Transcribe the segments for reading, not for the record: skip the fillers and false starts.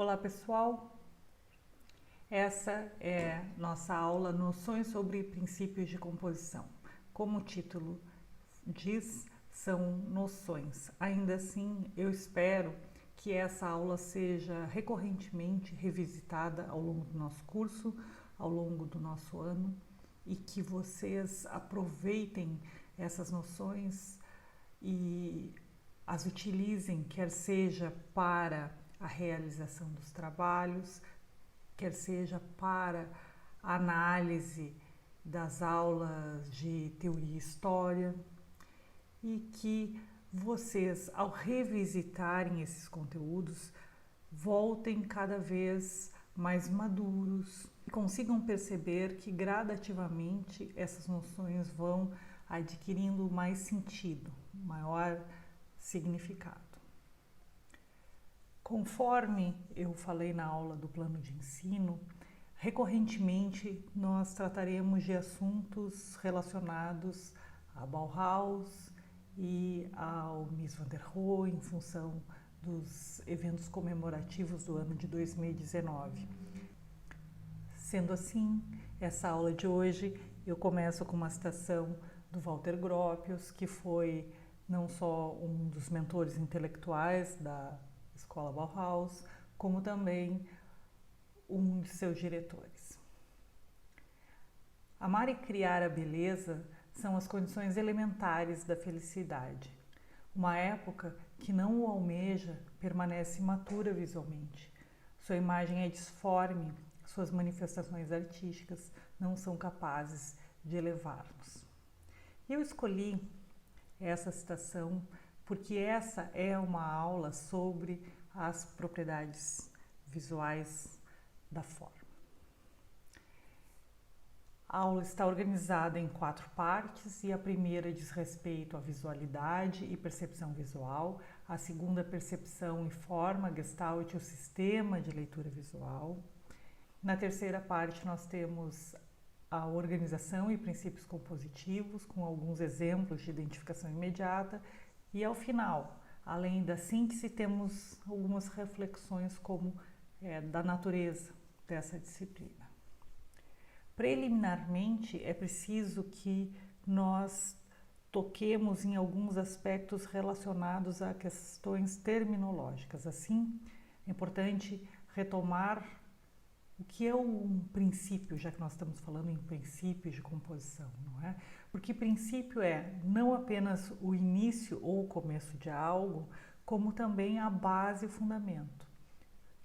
Olá pessoal, essa é nossa aula Noções sobre Princípios de Composição. Como o título diz, são noções. Ainda assim, eu espero que essa aula seja recorrentemente revisitada ao longo do nosso curso, ao longo do nosso ano, e que vocês aproveitem essas noções e as utilizem, quer seja para a realização dos trabalhos, quer seja para a análise das aulas de teoria e história, e que vocês, ao revisitarem esses conteúdos, voltem cada vez mais maduros e consigam perceber que gradativamente essas noções vão adquirindo mais sentido, maior significado. Conforme eu falei na aula do plano de ensino, recorrentemente nós trataremos de assuntos relacionados a Bauhaus e ao Mies van der Rohe em função dos eventos comemorativos do ano de 2019. Sendo assim, essa aula de hoje eu começo com uma citação do Walter Gropius, que foi não só um dos mentores intelectuais da Escola Bauhaus, como também um de seus diretores. Amar e criar a beleza são as condições elementares da felicidade. Uma época que não o almeja permanece imatura visualmente. Sua imagem é disforme, suas manifestações artísticas não são capazes de elevar-nos. Eu escolhi essa citação porque essa é uma aula sobre as propriedades visuais da forma. A aula está organizada em 4 partes e a primeira diz respeito à visualidade e percepção visual, a segunda percepção e forma, Gestalt e o sistema de leitura visual. Na terceira parte nós temos a organização e princípios compositivos, com alguns exemplos de identificação imediata, e ao final, além da síntese, temos algumas reflexões como da natureza dessa disciplina. Preliminarmente, é preciso que nós toquemos em alguns aspectos relacionados a questões terminológicas. Assim, é importante retomar o que é um princípio, já que nós estamos falando em princípios de composição, não é? Porque princípio é não apenas o início ou o começo de algo, como também a base e o fundamento,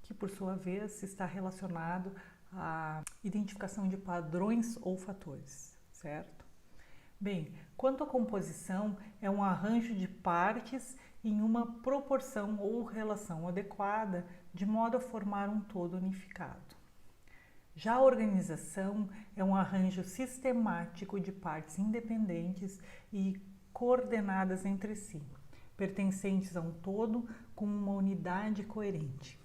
que por sua vez está relacionado à identificação de padrões ou fatores, certo? Bem, quanto à composição, é um arranjo de partes em uma proporção ou relação adequada, de modo a formar um todo unificado. Já a organização é um arranjo sistemático de partes independentes e coordenadas entre si, pertencentes a um todo com uma unidade coerente.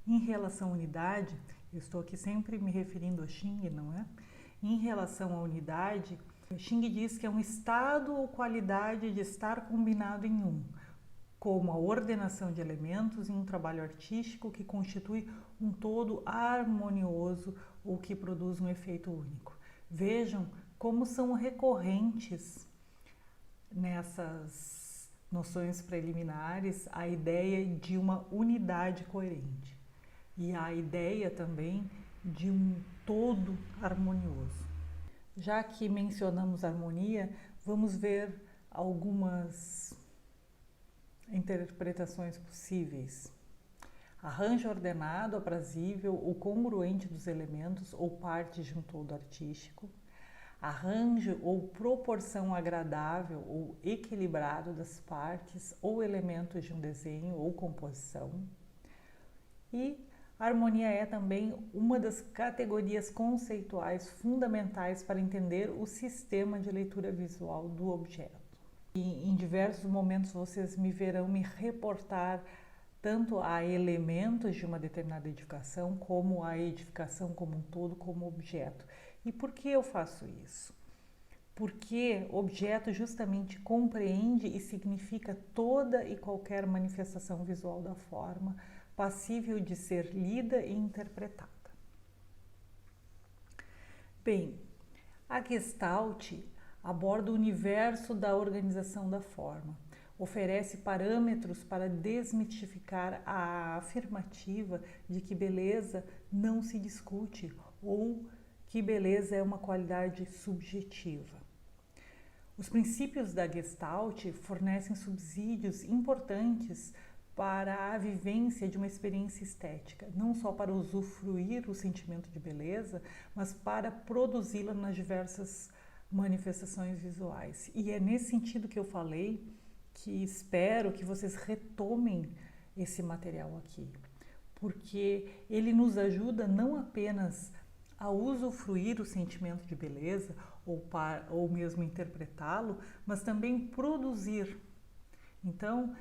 Em relação à unidade, eu estou aqui sempre me referindo a Xing, não é? Em relação à unidade, Xing diz que é um estado ou qualidade de estar combinado em um, como a ordenação de elementos em um trabalho artístico que constitui um todo harmonioso ou que produz um efeito único. Vejam como são recorrentes nessas noções preliminares a ideia de uma unidade coerente e a ideia também de um todo harmonioso. Já que mencionamos harmonia, vamos ver algumas interpretações possíveis. Arranjo ordenado, aprazível ou congruente dos elementos ou partes de um todo artístico. Arranjo ou proporção agradável ou equilibrado das partes ou elementos de um desenho ou composição. E a harmonia é também uma das categorias conceituais fundamentais para entender o sistema de leitura visual do objeto. E em diversos momentos vocês me verão me reportar tanto a elementos de uma determinada edificação, como a edificação como um todo, como objeto. E por que eu faço isso? Porque objeto justamente compreende e significa toda e qualquer manifestação visual da forma, passível de ser lida e interpretada. Bem, a Gestalt aborda o universo da organização da forma, oferece parâmetros para desmistificar a afirmativa de que beleza não se discute ou que beleza é uma qualidade subjetiva. Os princípios da Gestalt fornecem subsídios importantes para a vivência de uma experiência estética, não só para usufruir o sentimento de beleza, mas para produzi-la nas diversas manifestações visuais. E é nesse sentido que eu falei que espero que vocês retomem esse material aqui, porque ele nos ajuda não apenas a usufruir o sentimento de beleza ou mesmo interpretá-lo, mas também produzir. Então,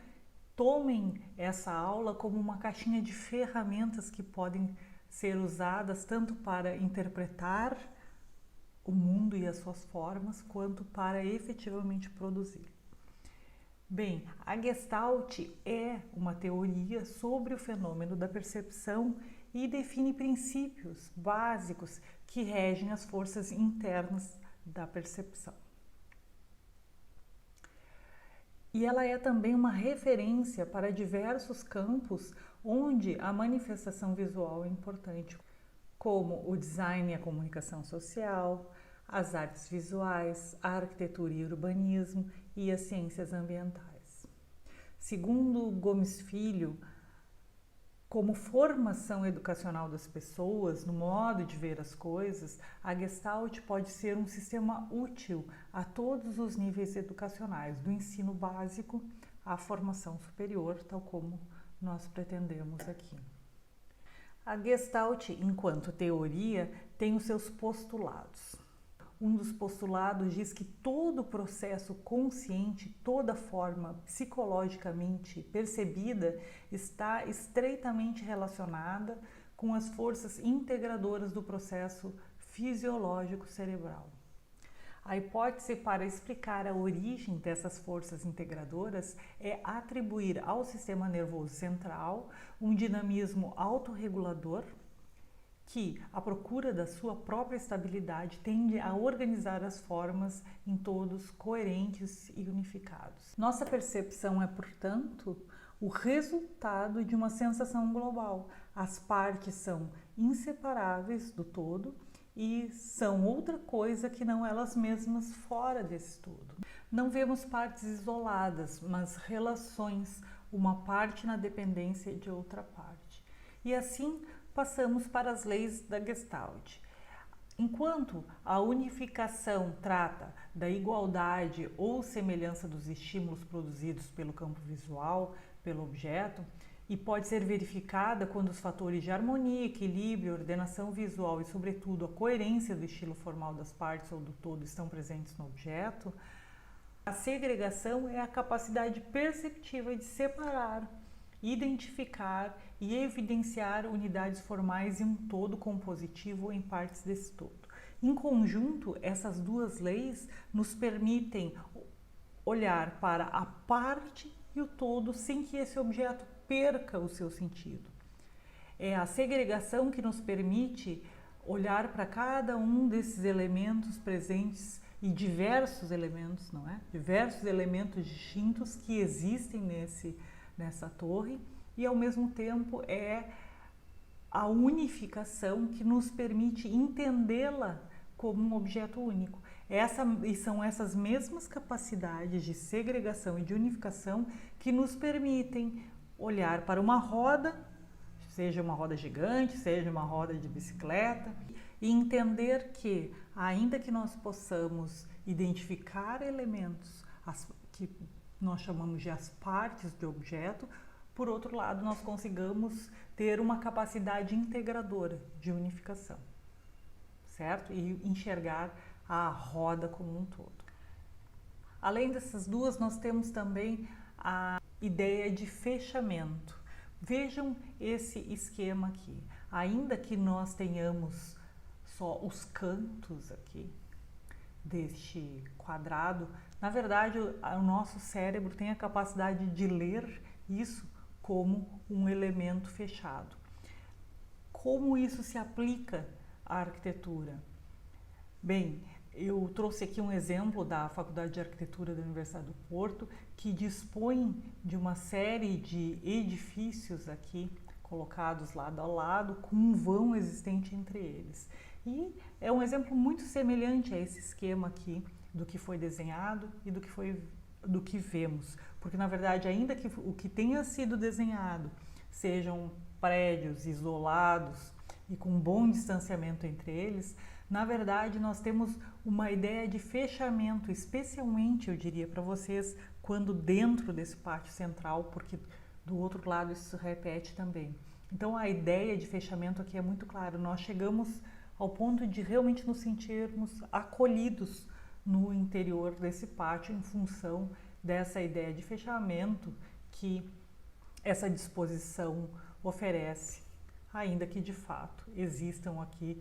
tomem essa aula como uma caixinha de ferramentas que podem ser usadas tanto para interpretar o mundo e as suas formas, quanto para efetivamente produzir. Bem, a Gestalt é uma teoria sobre o fenômeno da percepção e define princípios básicos que regem as forças internas da percepção. E ela é também uma referência para diversos campos onde a manifestação visual é importante, como o design e a comunicação social, as artes visuais, a arquitetura e urbanismo e as ciências ambientais. Segundo Gomes Filho, como formação educacional das pessoas, no modo de ver as coisas, a Gestalt pode ser um sistema útil a todos os níveis educacionais, do ensino básico à formação superior, tal como nós pretendemos aqui. A Gestalt, enquanto teoria, tem os seus postulados. Um dos postulados diz que todo processo consciente, toda forma psicologicamente percebida está estreitamente relacionada com as forças integradoras do processo fisiológico cerebral. A hipótese para explicar a origem dessas forças integradoras é atribuir ao sistema nervoso central um dinamismo autorregulador que, à procura da sua própria estabilidade, tende a organizar as formas em todos coerentes e unificados. Nossa percepção é, portanto, o resultado de uma sensação global. As partes são inseparáveis do todo e são outra coisa que não elas mesmas fora desse todo. Não vemos partes isoladas, mas relações, uma parte na dependência de outra parte. E assim, passamos para as leis da Gestalt. Enquanto a unificação trata da igualdade ou semelhança dos estímulos produzidos pelo campo visual, pelo objeto, e pode ser verificada quando os fatores de harmonia, equilíbrio, ordenação visual e, sobretudo, a coerência do estilo formal das partes ou do todo estão presentes no objeto, a segregação é a capacidade perceptiva de separar, identificar e evidenciar unidades formais em um todo compositivo ou em partes desse todo. Em conjunto, essas duas leis nos permitem olhar para a parte e o todo sem que esse objeto perca o seu sentido. É a segregação que nos permite olhar para cada um desses elementos presentes e diversos elementos, não é? Diversos elementos distintos que existem nessa torre, e ao mesmo tempo é a unificação que nos permite entendê-la como um objeto único. E são essas mesmas capacidades de segregação e de unificação que nos permitem olhar para uma roda, seja uma roda gigante, seja uma roda de bicicleta, e entender que, ainda que nós possamos identificar elementos que nós chamamos de as partes do objeto, por outro lado, nós consigamos ter uma capacidade integradora de unificação, certo? E enxergar a roda como um todo. Além dessas duas, nós temos também a ideia de fechamento. Vejam esse esquema aqui. Ainda que nós tenhamos só os cantos aqui deste quadrado, na verdade, o nosso cérebro tem a capacidade de ler isso como um elemento fechado. Como isso se aplica à arquitetura? Bem, eu trouxe aqui um exemplo da Faculdade de Arquitetura da Universidade do Porto, que dispõe de uma série de edifícios aqui colocados lado a lado, com um vão existente entre eles. E é um exemplo muito semelhante a esse esquema aqui do que foi desenhado e do que vemos, porque na verdade, ainda que o que tenha sido desenhado sejam prédios isolados e com um bom distanciamento entre eles, na verdade nós temos uma ideia de fechamento, especialmente eu diria para vocês, quando dentro desse pátio central, porque do outro lado isso se repete também. Então a ideia de fechamento aqui é muito clara, nós chegamos ao ponto de realmente nos sentirmos acolhidos no interior desse pátio em função dessa ideia de fechamento que essa disposição oferece, ainda que de fato existam aqui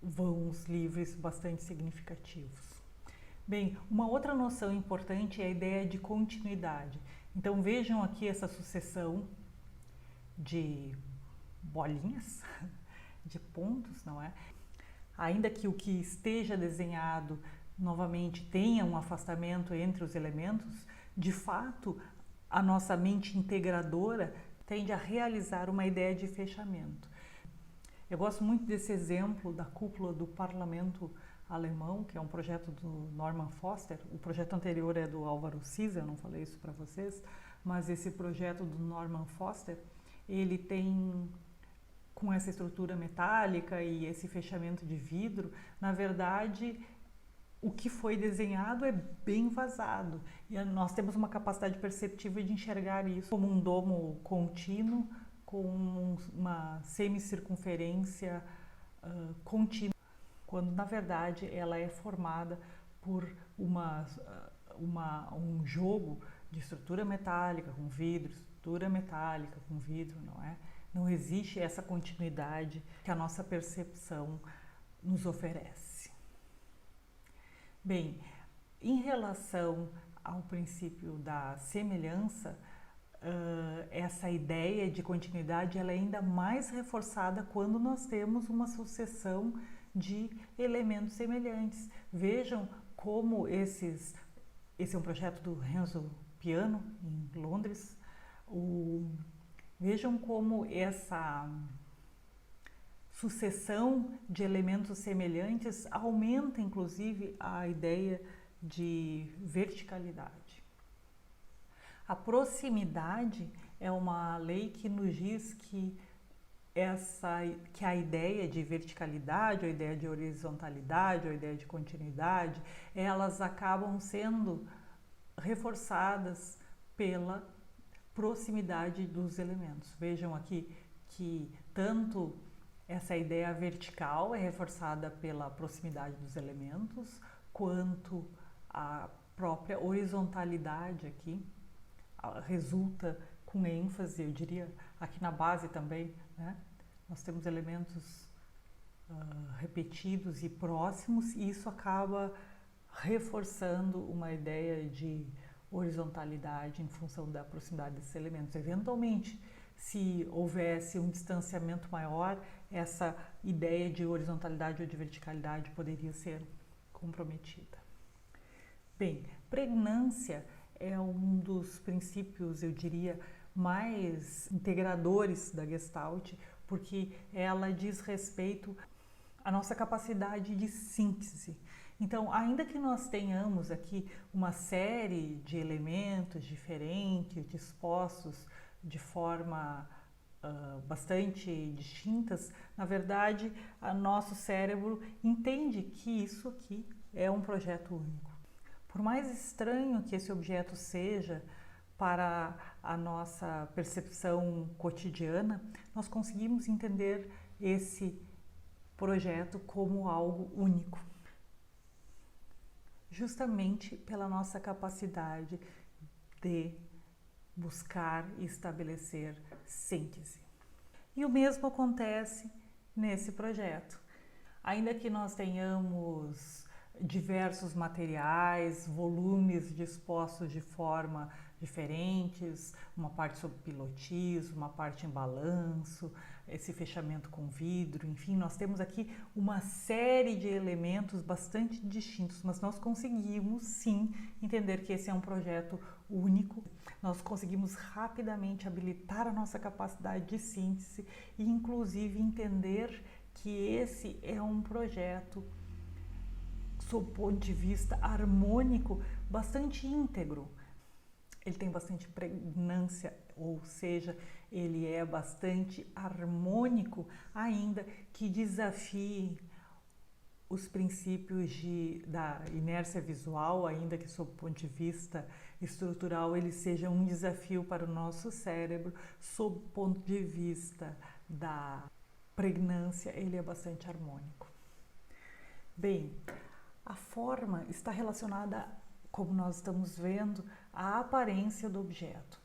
vãos livres bastante significativos. Bem, uma outra noção importante é a ideia de continuidade. Então vejam aqui essa sucessão de bolinhas, de pontos, não é? Ainda que o que esteja desenhado novamente tenha um afastamento entre os elementos, de fato a nossa mente integradora tende a realizar uma ideia de fechamento. Eu gosto muito desse exemplo da cúpula do parlamento alemão, que é um projeto do Norman Foster. O projeto anterior é do Álvaro Siza, eu não falei isso para vocês, mas esse projeto do Norman Foster, ele tem, com essa estrutura metálica e esse fechamento de vidro, na verdade, o que foi desenhado é bem vazado. E nós temos uma capacidade perceptiva de enxergar isso como um domo contínuo, com uma semicircunferência contínua, quando na verdade ela é formada por um jogo de estrutura metálica com vidro, estrutura metálica com vidro, não é? Não existe essa continuidade que a nossa percepção nos oferece. Bem, em relação ao princípio da semelhança, essa ideia de continuidade ela é ainda mais reforçada quando nós temos uma sucessão de elementos semelhantes. Vejam como esse é um projeto do Renzo Piano, em Londres. Vejam como essa sucessão de elementos semelhantes aumenta, inclusive, a ideia de verticalidade. A proximidade é uma lei que nos diz que a ideia de verticalidade, ou a ideia de horizontalidade, ou a ideia de continuidade, elas acabam sendo reforçadas pela proximidade dos elementos. Vejam aqui que tanto essa ideia vertical é reforçada pela proximidade dos elementos, quanto a própria horizontalidade aqui resulta com ênfase, eu diria, aqui na base também, né? Nós temos elementos repetidos e próximos, e isso acaba reforçando uma ideia de horizontalidade em função da proximidade desses elementos. Eventualmente, se houvesse um distanciamento maior, essa ideia de horizontalidade ou de verticalidade poderia ser comprometida. Bem, pregnância é um dos princípios, eu diria, mais integradores da Gestalt, porque ela diz respeito à nossa capacidade de síntese. Então, ainda que nós tenhamos aqui uma série de elementos diferentes, dispostos de forma bastante distintas, na verdade, o nosso cérebro entende que isso aqui é um projeto único. Por mais estranho que esse objeto seja para a nossa percepção cotidiana, nós conseguimos entender esse projeto como algo único, justamente pela nossa capacidade de buscar e estabelecer síntese. E o mesmo acontece nesse projeto. Ainda que nós tenhamos diversos materiais, volumes dispostos de forma diferentes, uma parte sobre pilotismo, uma parte em balanço, esse fechamento com vidro, enfim, nós temos aqui uma série de elementos bastante distintos, mas nós conseguimos sim entender que esse é um projeto único, nós conseguimos rapidamente habilitar a nossa capacidade de síntese e inclusive entender que esse é um projeto, sob o ponto de vista harmônico, bastante íntegro. Ele tem bastante pregnância, ou seja, ele é bastante harmônico, ainda que desafie os princípios da inércia visual, ainda que sob o ponto de vista estrutural ele seja um desafio para o nosso cérebro, sob o ponto de vista da pregnância, ele é bastante harmônico. Bem, a forma está relacionada, como nós estamos vendo, à aparência do objeto.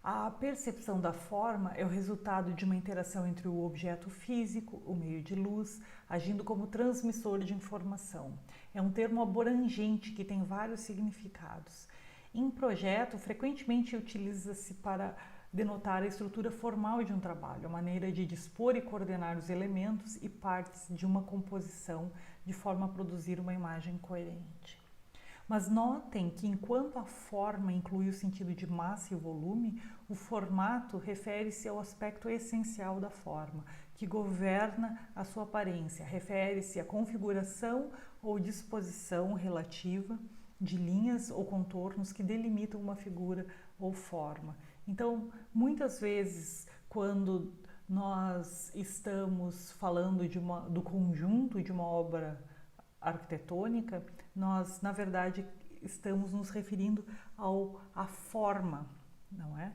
A percepção da forma é o resultado de uma interação entre o objeto físico, o meio de luz, agindo como transmissor de informação. É um termo abrangente que tem vários significados. Em projeto, frequentemente utiliza-se para denotar a estrutura formal de um trabalho, a maneira de dispor e coordenar os elementos e partes de uma composição de forma a produzir uma imagem coerente. Mas notem que enquanto a forma inclui o sentido de massa e volume, o formato refere-se ao aspecto essencial da forma, que governa a sua aparência, refere-se à configuração ou disposição relativa de linhas ou contornos que delimitam uma figura ou forma. Então, muitas vezes, quando nós estamos falando do conjunto de uma obra arquitetônica, nós, na verdade, estamos nos referindo à forma, não é?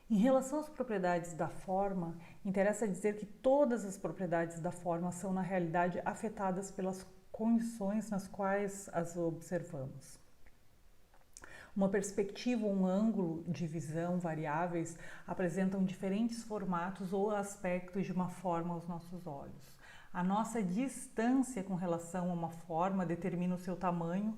Em relação às propriedades da forma, interessa dizer que todas as propriedades da forma são, na realidade, afetadas pelas condições nas quais as observamos. Uma perspectiva ou um ângulo de visão variáveis apresentam diferentes formatos ou aspectos de uma forma aos nossos olhos. A nossa distância com relação a uma forma determina o seu tamanho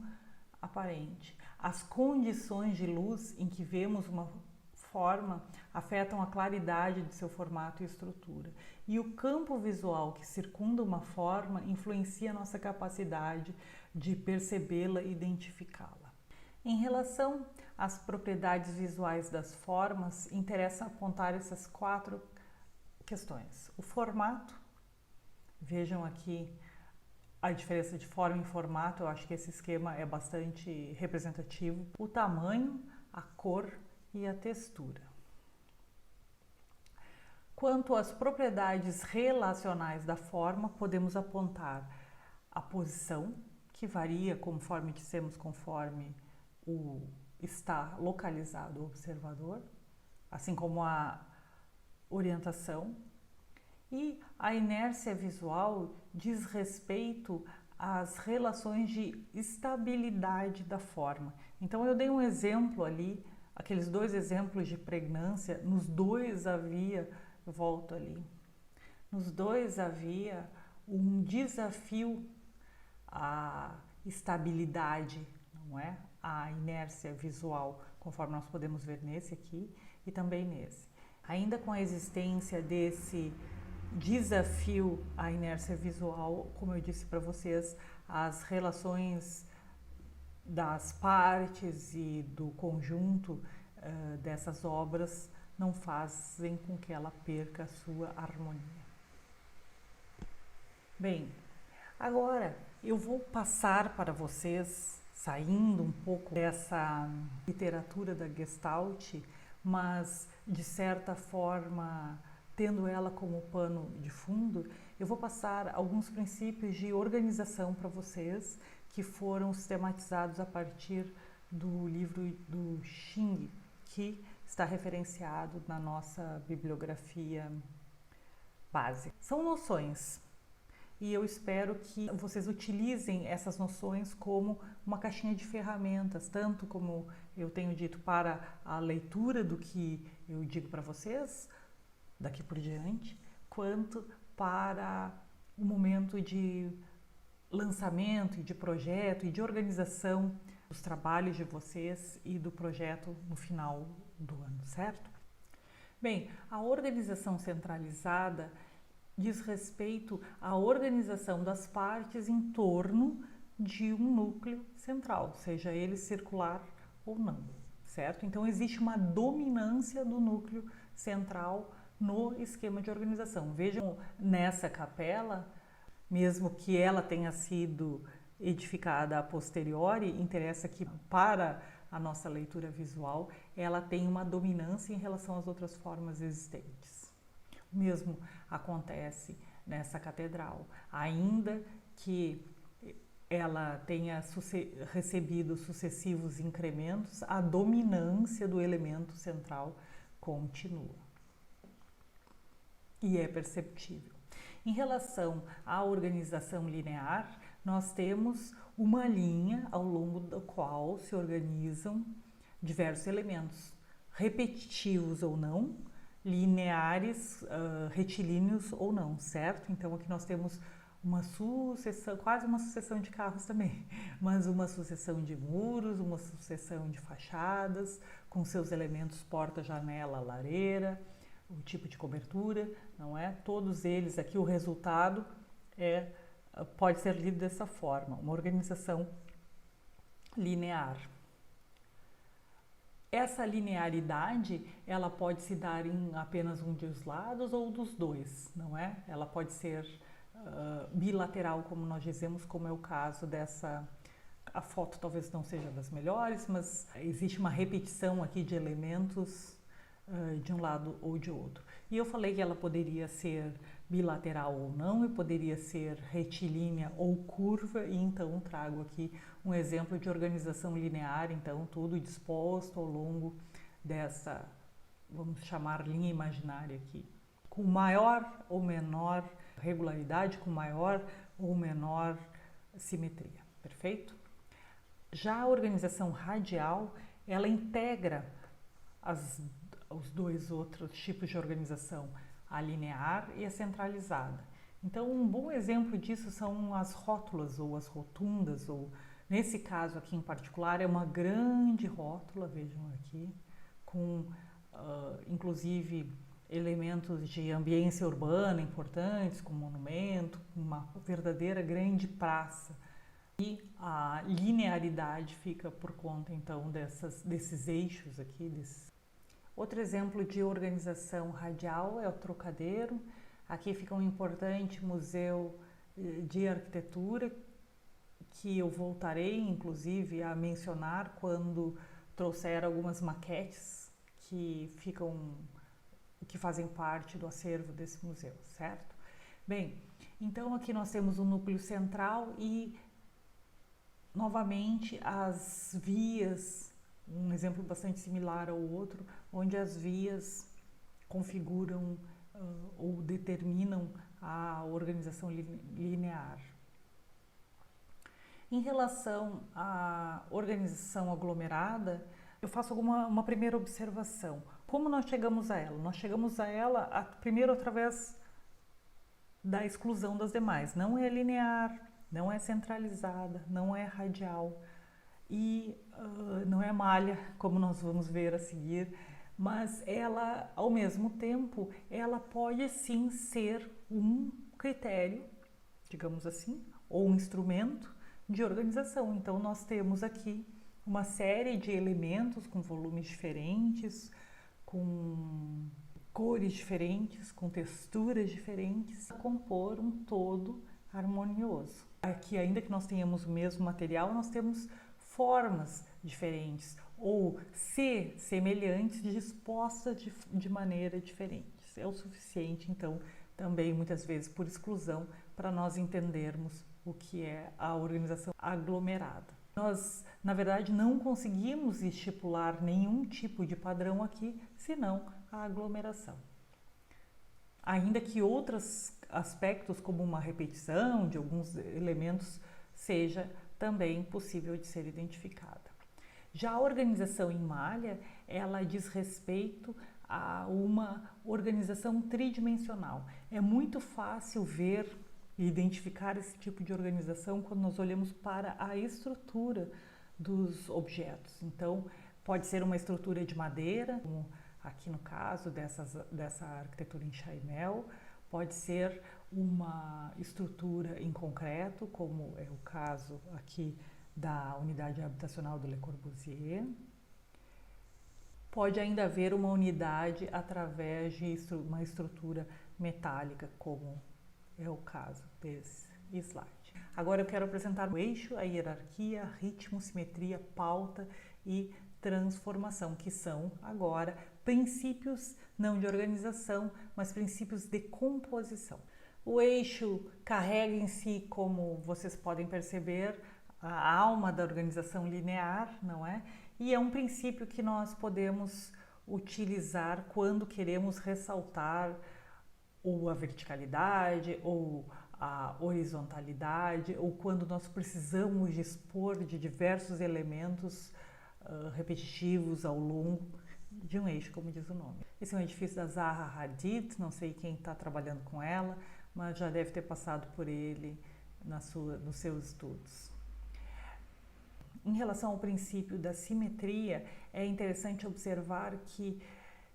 aparente. As condições de luz em que vemos uma forma afetam a claridade de seu formato e estrutura. E o campo visual que circunda uma forma influencia a nossa capacidade de percebê-la e identificá-la. Em relação às propriedades visuais das formas, interessa apontar essas 4 questões. O formato. Vejam aqui a diferença de forma e formato, eu acho que esse esquema é bastante representativo. O tamanho, a cor e a textura. Quanto às propriedades relacionais da forma, podemos apontar a posição, que varia, conforme dissemos, conforme está localizado o observador, assim como a orientação. E a inércia visual diz respeito às relações de estabilidade da forma. Então eu dei um exemplo ali, aqueles 2 exemplos de pregnância, nos 2 havia, eu volto ali, nos 2 havia um desafio à estabilidade, não é? À inércia visual, conforme nós podemos ver nesse aqui e também nesse. Ainda com a existência desse desafio à inércia visual, como eu disse para vocês, as relações das partes e do conjunto dessas obras não fazem com que ela perca a sua harmonia. Bem, agora eu vou passar para vocês, saindo um pouco dessa literatura da Gestalt, mas de certa forma tendo ela como pano de fundo, eu vou passar alguns princípios de organização para vocês que foram sistematizados a partir do livro do Xing, que está referenciado na nossa bibliografia base. São noções e eu espero que vocês utilizem essas noções como uma caixinha de ferramentas, tanto como eu tenho dito para a leitura do que eu digo para vocês, daqui por diante, quanto para o momento de lançamento e de projeto e de organização dos trabalhos de vocês e do projeto no final do ano, certo? Bem, a organização centralizada diz respeito à organização das partes em torno de um núcleo central, seja ele circular ou não, certo? Então existe uma dominância do núcleo central no esquema de organização. Vejam, nessa capela, mesmo que ela tenha sido edificada a posteriori, interessa que para a nossa leitura visual ela tem uma dominância em relação às outras formas existentes. O mesmo acontece nessa catedral, ainda que ela tenha recebido sucessivos incrementos, a dominância do elemento central continua e é perceptível. Em relação à organização linear, nós temos uma linha ao longo da qual se organizam diversos elementos, repetitivos ou não, lineares, retilíneos ou não, certo? Então aqui nós temos uma sucessão, quase uma sucessão de carros também, mas uma sucessão de muros, uma sucessão de fachadas, com seus elementos porta, janela, lareira, o tipo de cobertura, não é? Todos eles aqui, o resultado pode ser lido dessa forma, uma organização linear. Essa linearidade, ela pode se dar em apenas um dos lados ou dos dois, não é? Ela pode ser bilateral, como nós dizemos, como é o caso dessa... A foto talvez não seja das melhores, mas existe uma repetição aqui de elementos de um lado ou de outro. E eu falei que ela poderia ser bilateral ou não, e poderia ser retilínea ou curva, e então trago aqui um exemplo de organização linear, então tudo disposto ao longo dessa, vamos chamar, linha imaginária aqui, com maior ou menor regularidade, com maior ou menor simetria, perfeito? Já a organização radial, ela integra os dois outros tipos de organização, a linear e a centralizada. Então, um bom exemplo disso são as rótulas ou as rotundas, ou nesse caso aqui em particular é uma grande rótula, vejam aqui, com inclusive elementos de ambiência urbana importantes, como monumento, uma verdadeira grande praça. E a linearidade fica por conta então desses eixos aqui, Outro exemplo de organização radial é o Trocadeiro. Aqui fica um importante museu de arquitetura que eu voltarei, inclusive, a mencionar quando trouxer algumas maquetes que fazem parte do acervo desse museu, certo? Bem, então aqui nós temos um núcleo central e, novamente, as vias, um exemplo bastante similar ao outro, onde as vias configuram ou determinam a organização linear. Em relação à organização aglomerada, eu faço uma primeira observação. Como nós chegamos a ela? Nós chegamos a ela primeiro através da exclusão das demais. Não é linear, não é centralizada, não é radial e não é malha, como nós vamos ver a seguir, mas ela, ao mesmo tempo, ela pode sim ser um critério, digamos assim, ou um instrumento de organização. Então nós temos aqui uma série de elementos com volumes diferentes, com cores diferentes, com texturas diferentes, a compor um todo harmonioso. Aqui, ainda que nós tenhamos o mesmo material, nós temos formas diferentes ou semelhantes dispostas de maneira diferente. É o suficiente, então, também muitas vezes por exclusão, para nós entendermos o que é a organização aglomerada. Nós, na verdade, não conseguimos estipular nenhum tipo de padrão aqui, senão a aglomeração. Ainda que outros aspectos, como uma repetição de alguns elementos, seja também possível de ser identificada. Já a organização em malha, ela diz respeito a uma organização tridimensional. É muito fácil ver e identificar esse tipo de organização quando nós olhamos para a estrutura dos objetos. Então, pode ser uma estrutura de madeira, como aqui no caso dessa arquitetura em Chaimel, pode ser uma estrutura em concreto, como é o caso aqui da unidade habitacional do Le Corbusier. Pode ainda haver uma unidade através de uma estrutura metálica, como é o caso desse slide. Agora eu quero apresentar o eixo, a hierarquia, ritmo, simetria, pauta e transformação, que são agora princípios não de organização, mas princípios de composição. O eixo carrega em si, como vocês podem perceber, a alma da organização linear, não é? E é um princípio que nós podemos utilizar quando queremos ressaltar ou a verticalidade ou a horizontalidade, ou quando nós precisamos dispor de diversos elementos repetitivos ao longo de um eixo, como diz o nome. Esse é um edifício da Zaha Hadid, não sei quem está trabalhando com ela, mas já deve ter passado por ele nos seus estudos. Em relação ao princípio da simetria, é interessante observar que,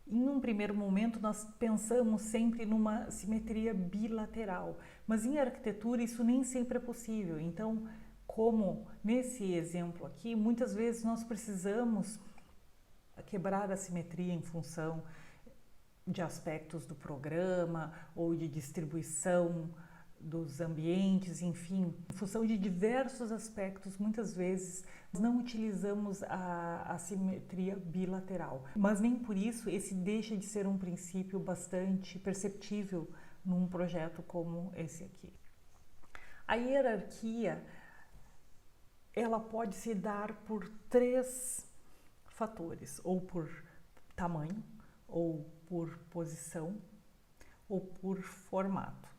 em um primeiro momento, nós pensamos sempre numa simetria bilateral, mas em arquitetura isso nem sempre é possível. Então, como nesse exemplo aqui, muitas vezes nós precisamos quebrar a simetria em função de aspectos do programa ou de distribuição dos ambientes, enfim, em função de diversos aspectos, muitas vezes não utilizamos a simetria bilateral, mas nem por isso esse deixa de ser um princípio bastante perceptível num projeto como esse aqui. A hierarquia, ela pode se dar por 3 fatores, ou por tamanho, ou por posição, ou por formato.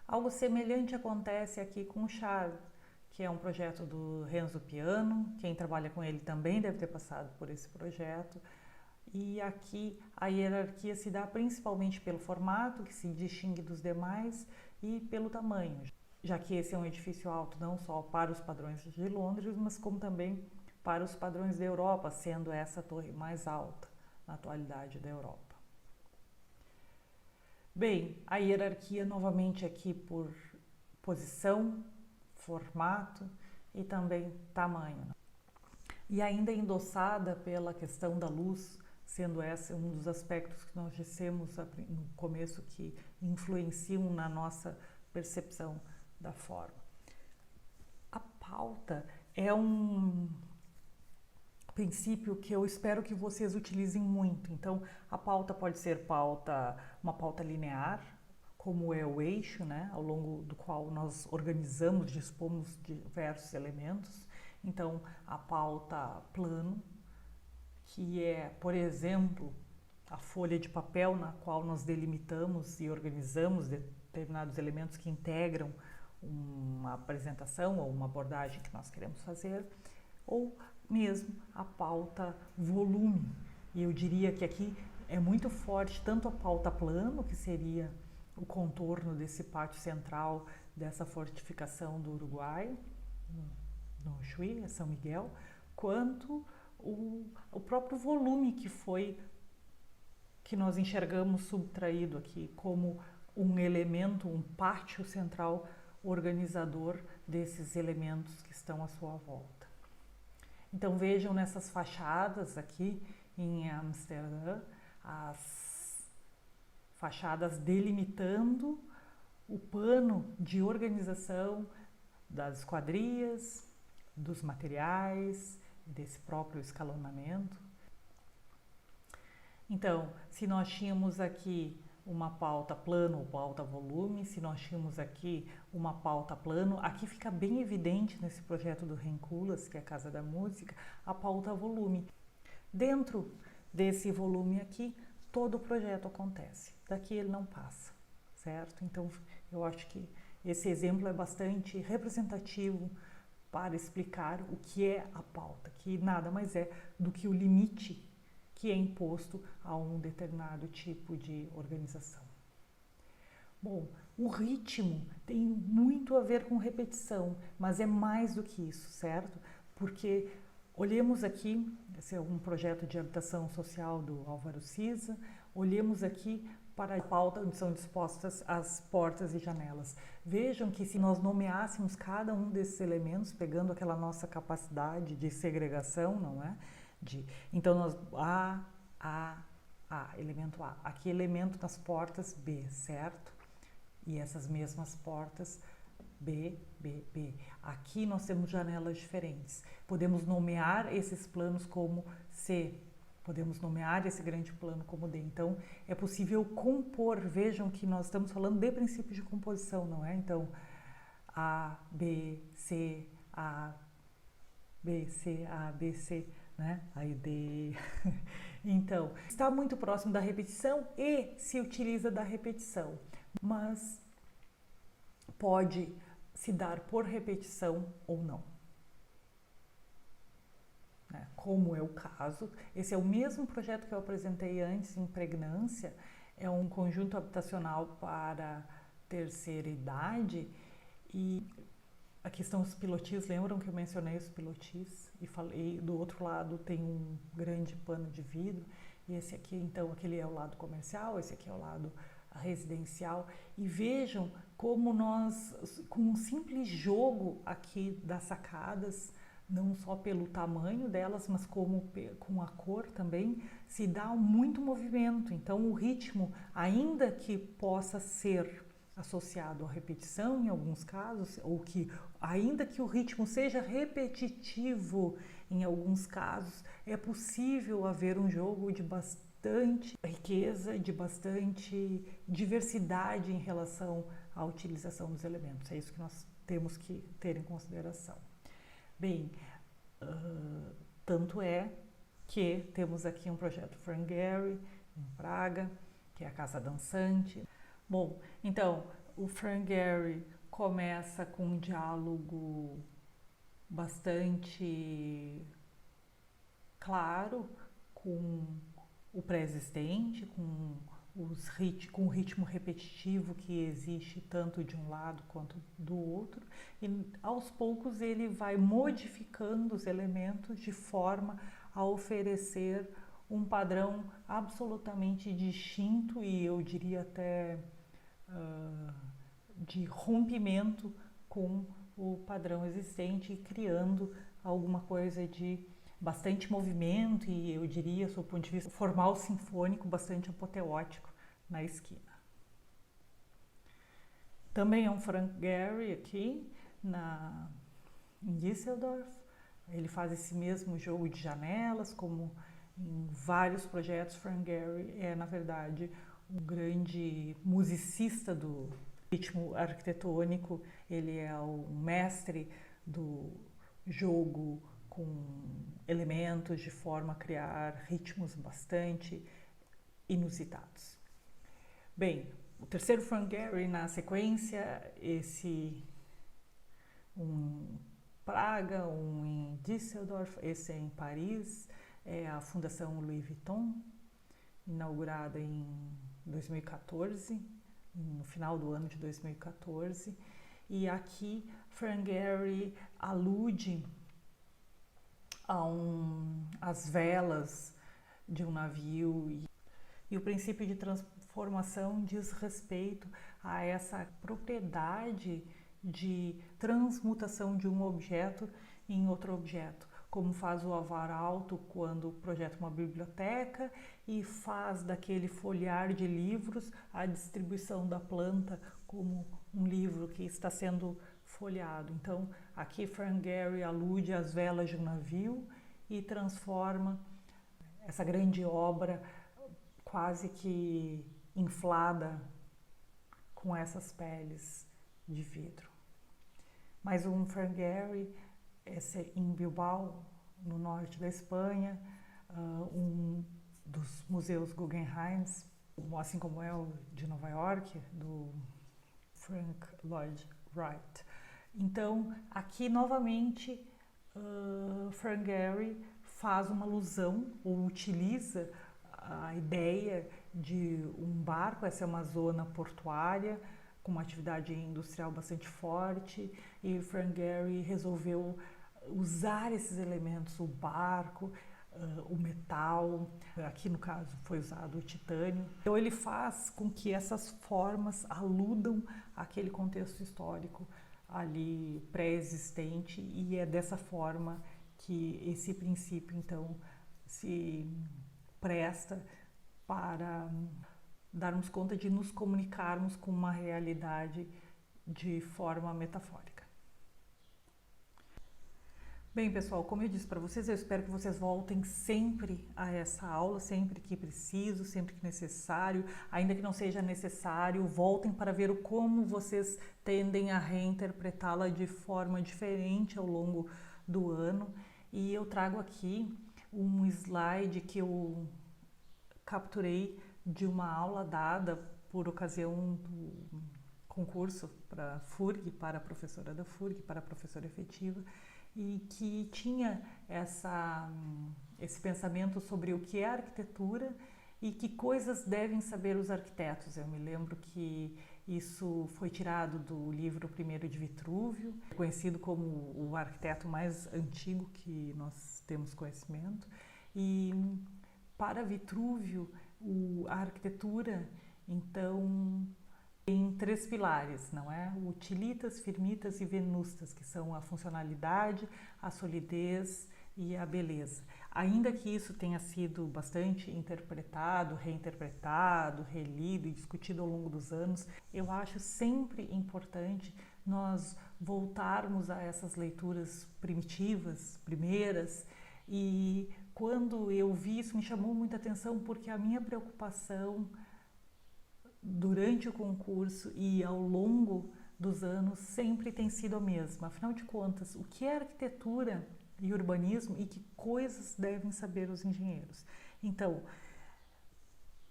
Algo semelhante acontece aqui com o Charles, que é um projeto do Renzo Piano. Quem trabalha com ele também deve ter passado por esse projeto. E aqui a hierarquia se dá principalmente pelo formato, que se distingue dos demais, e pelo tamanho, já que esse é um edifício alto não só para os padrões de Londres, mas como também para os padrões da Europa, sendo essa a torre mais alta na atualidade da Europa. Bem, a hierarquia novamente aqui por posição, formato e também tamanho. E ainda endossada pela questão da luz, sendo esse um dos aspectos que nós dissemos no começo que influenciam na nossa percepção da forma. A pauta é um princípio que eu espero que vocês utilizem muito. Então, a pauta pode ser uma pauta linear, como é o eixo, né, ao longo do qual nós organizamos, dispomos diversos elementos. Então, a pauta plano, que é, por exemplo, a folha de papel na qual nós delimitamos e organizamos determinados elementos que integram uma apresentação ou uma abordagem que nós queremos fazer, ou mesmo a pauta volume. E eu diria que aqui é muito forte tanto a pauta plano, que seria o contorno desse pátio central dessa fortificação do Uruguai, no Chuí, São Miguel, quanto o próprio volume que nós enxergamos subtraído aqui como um elemento, um pátio central organizador desses elementos que estão à sua volta. Então vejam nessas fachadas aqui em Amsterdã, as fachadas delimitando o pano de organização das esquadrias, dos materiais, desse próprio escalonamento. Então, se nós tínhamos aqui uma pauta plano ou pauta volume, se nós tínhamos aqui uma pauta plano, aqui fica bem evidente nesse projeto do Renculas, que é a Casa da Música, a pauta volume. Dentro desse volume aqui, todo o projeto acontece, daqui ele não passa, certo? Então, eu acho que esse exemplo é bastante representativo para explicar o que é a pauta, que nada mais é do que o limite que é imposto a um determinado tipo de organização. Bom, o ritmo tem muito a ver com repetição, mas é mais do que isso, certo? porque olhemos aqui, esse é um projeto de habitação social do Álvaro Siza, olhemos aqui para a pauta onde são dispostas as portas e janelas. Vejam que se nós nomeássemos cada um desses elementos, pegando aquela nossa capacidade de segregação, não é? Então nós elemento A, aqui elemento nas portas B, certo? E essas mesmas portas B, B, B. Aqui nós temos janelas diferentes. Podemos nomear esses planos como C, podemos nomear esse grande plano como D. Então, é possível compor. Vejam que nós estamos falando de princípio de composição, não é? Então, A, B, C, A, B, C, A, B, C, né? Aí D. Então, está muito próximo da repetição e se utiliza da repetição, mas pode se dar por repetição ou não. Como é o caso, esse é o mesmo projeto que eu apresentei antes, Impregnância, é um conjunto habitacional para terceira idade e aqui estão os pilotis, lembram que eu mencionei os pilotis e falei, do outro lado tem um grande pano de vidro e esse aqui, então, aquele é o lado comercial, esse aqui é o lado residencial e vejam como nós, com um simples jogo aqui das sacadas, não só pelo tamanho delas, mas como com a cor também, se dá muito movimento. Então, o ritmo, ainda que possa ser associado à repetição em alguns casos, ou que, ainda que o ritmo seja repetitivo em alguns casos, é possível haver um jogo de bastante riqueza, de bastante diversidade em relação à utilização dos elementos. É isso que nós temos que ter em consideração. Bem, tanto é que temos aqui um projeto Frank Gehry, em Praga, que é a Casa Dançante. Bom, então, o Frank Gehry começa com um diálogo bastante claro com o pré-existente, com o ritmo repetitivo que existe tanto de um lado quanto do outro, e aos poucos ele vai modificando os elementos de forma a oferecer um padrão absolutamente distinto e eu diria até de rompimento com o padrão existente, criando alguma coisa de bastante movimento e eu diria, sob o ponto de vista formal sinfônico, bastante apoteótico na esquina. Também é um Frank Gehry aqui em Düsseldorf. Ele faz esse mesmo jogo de janelas, como em vários projetos. Frank Gehry é, na verdade, um grande musicista do ritmo arquitetônico. Ele é o mestre do jogo com elementos de forma a criar ritmos bastante inusitados. Bem, o terceiro Frank Gehry na sequência, um em Praga, um em Düsseldorf, esse é em Paris, é a Fundação Louis Vuitton, inaugurada em 2014, no final do ano de 2014, e aqui Frank Gehry alude às velas de um navio e o princípio de transformação diz respeito a essa propriedade de transmutação de um objeto em outro objeto, como faz o Alvar Aalto quando projeta uma biblioteca e faz daquele folhear de livros a distribuição da planta como um livro que está sendo folheado. Então, aqui Frank Gehry alude às velas de um navio e transforma essa grande obra quase que inflada com essas peles de vidro. Mais um Frank Gehry, esse é em Bilbao, no norte da Espanha, um dos museus Guggenheim, assim como é o de Nova York, do Frank Lloyd Wright. Então, aqui novamente, Frank Gehry faz uma alusão ou utiliza a ideia de um barco, essa é uma zona portuária com uma atividade industrial bastante forte e Frank Gehry resolveu usar esses elementos, o barco, o metal, aqui no caso foi usado o titânio. Então ele faz com que essas formas aludam àquele contexto histórico ali pré-existente, e é dessa forma que esse princípio então se presta para darmos conta de nos comunicarmos com uma realidade de forma metafórica. Bem, pessoal, como eu disse para vocês, eu espero que vocês voltem sempre a essa aula, sempre que preciso, sempre que necessário. Ainda que não seja necessário, voltem para ver como vocês tendem a reinterpretá-la de forma diferente ao longo do ano. E eu trago aqui um slide que eu capturei de uma aula dada por ocasião do concurso para a FURG, para a professora da FURG, para a professora efetiva, e que tinha esse pensamento sobre o que é arquitetura e que coisas devem saber os arquitetos. Eu me lembro que isso foi tirado do livro primeiro de Vitrúvio, conhecido como o arquiteto mais antigo que nós temos conhecimento. E para Vitrúvio, a arquitetura, então, tem 3 pilares, não é? Utilitas, firmitas e venustas, que são a funcionalidade, a solidez e a beleza. Ainda que isso tenha sido bastante interpretado, reinterpretado, relido e discutido ao longo dos anos, eu acho sempre importante nós voltarmos a essas leituras primitivas, primeiras, e quando eu vi isso me chamou muita atenção, porque a minha preocupação durante o concurso e ao longo dos anos sempre tem sido a mesma. Afinal de contas, o que é arquitetura e urbanismo e que coisas devem saber os engenheiros? Então,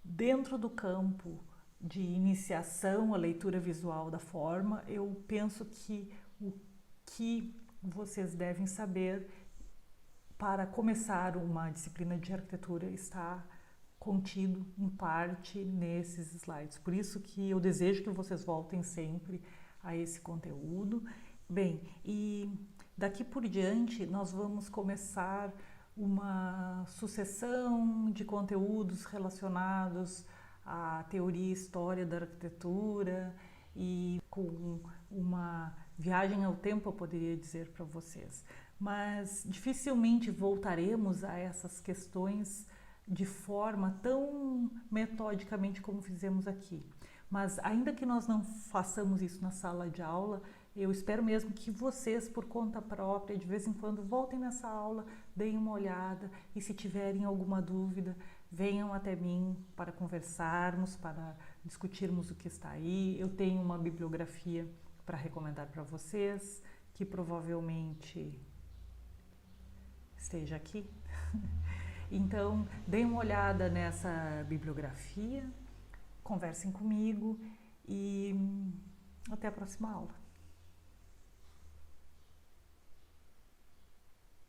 dentro do campo de iniciação à leitura visual da forma, eu penso que o que vocês devem saber para começar uma disciplina de arquitetura está contido em parte nesses slides. Por isso que eu desejo que vocês voltem sempre a esse conteúdo. Bem, e daqui por diante nós vamos começar uma sucessão de conteúdos relacionados à teoria e história da arquitetura, e com uma viagem ao tempo, eu poderia dizer para vocês. Mas dificilmente voltaremos a essas questões de forma tão metodicamente como fizemos aqui. Mas ainda que nós não façamos isso na sala de aula, eu espero mesmo que vocês, por conta própria, de vez em quando voltem nessa aula, deem uma olhada, e se tiverem alguma dúvida, venham até mim para conversarmos, para discutirmos o que está aí. Eu tenho uma bibliografia para recomendar para vocês, que provavelmente esteja aqui. Então, deem uma olhada nessa bibliografia, conversem comigo e até a próxima aula.